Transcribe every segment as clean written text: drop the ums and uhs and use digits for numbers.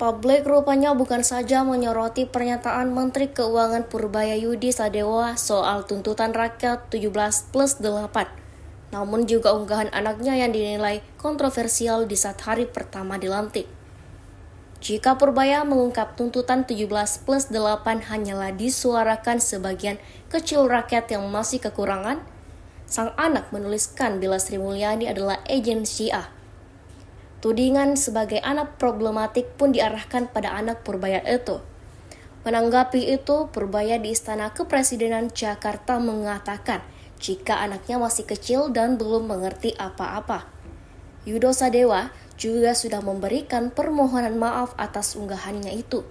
Publik rupanya bukan saja menyoroti pernyataan Menteri Keuangan Purbayayudi Sadewa soal tuntutan rakyat 17+8, namun juga unggahan anaknya yang dinilai kontroversial di saat hari pertama dilantik. Jika Purbaya mengungkap tuntutan 17+8 hanyalah disuarakan sebagian kecil rakyat yang masih kekurangan, sang anak menuliskan bila Sri Mulyani adalah agen Syiah. Tudingan sebagai anak problematik pun diarahkan pada anak Purbaya itu. Menanggapi itu, Purbaya di Istana Kepresidenan Jakarta mengatakan jika anaknya masih kecil dan belum mengerti apa-apa. Yudo Sadewa juga sudah memberikan permohonan maaf atas unggahannya itu.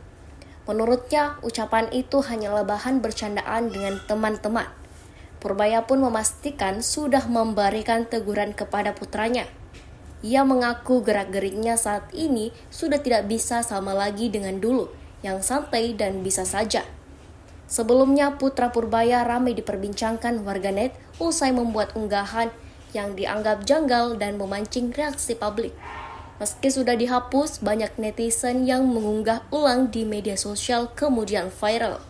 Menurutnya, ucapan itu hanyalah bahan bercandaan dengan teman-teman. Purbaya pun memastikan sudah memberikan teguran kepada putranya. Ia mengaku gerak-geriknya saat ini sudah tidak bisa sama lagi dengan dulu, yang santai dan bisa saja. Sebelumnya, putra Purbaya ramai diperbincangkan warganet usai membuat unggahan yang dianggap janggal dan memancing reaksi publik. Meski sudah dihapus, banyak netizen yang mengunggah ulang di media sosial kemudian viral.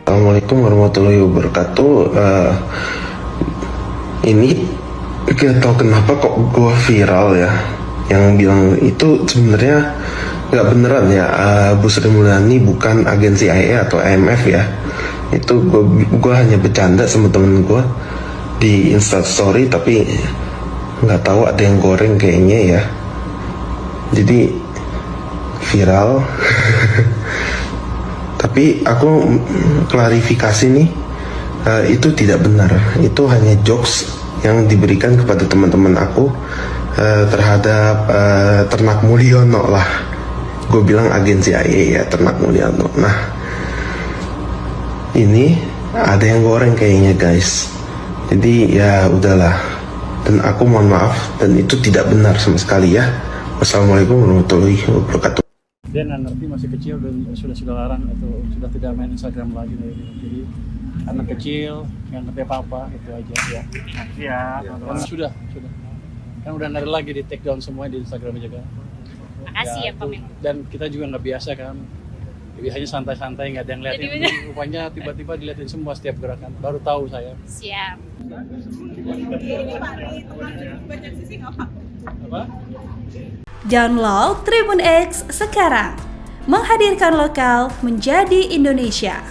Assalamualaikum warahmatullahi wabarakatuh. Ini gak tau kenapa kok gue viral ya. Yang bilang itu sebenarnya nggak beneran ya. Bu Sri Mulyani bukan agen CIA atau IMF ya. Itu gue hanya bercanda sama temen gue di Instastory, tapi nggak tahu ada yang goreng kayaknya ya. Jadi viral. Tapi aku klarifikasi nih, itu tidak benar. Itu hanya jokes yang diberikan kepada teman-teman aku terhadap Ternak Mulyono lah. Gue bilang agen CIA ya, Ternak Mulyono. Nah, ini ada yang goreng kayaknya guys. Jadi ya udahlah. Dan aku mohon maaf, dan itu tidak benar sama sekali ya. Wassalamualaikum warahmatullahi wabarakatuh. Dan nanti masih kecil dan sudah larang atau sudah tidak main Instagram lagi, jadi anak kecil yang ngerti apa itu aja ya. Kan sudah kan udah nari lagi di take down semua di Instagram juga. Makasih ya Pak Men. Dan kita juga nggak biasa kan, biasanya santai-santai nggak ada yang liatin. Rupanya tiba-tiba diliatin semua setiap gerakan, baru tahu saya. Siap. Apa? Download Tribun X sekarang, menghadirkan lokal menjadi Indonesia.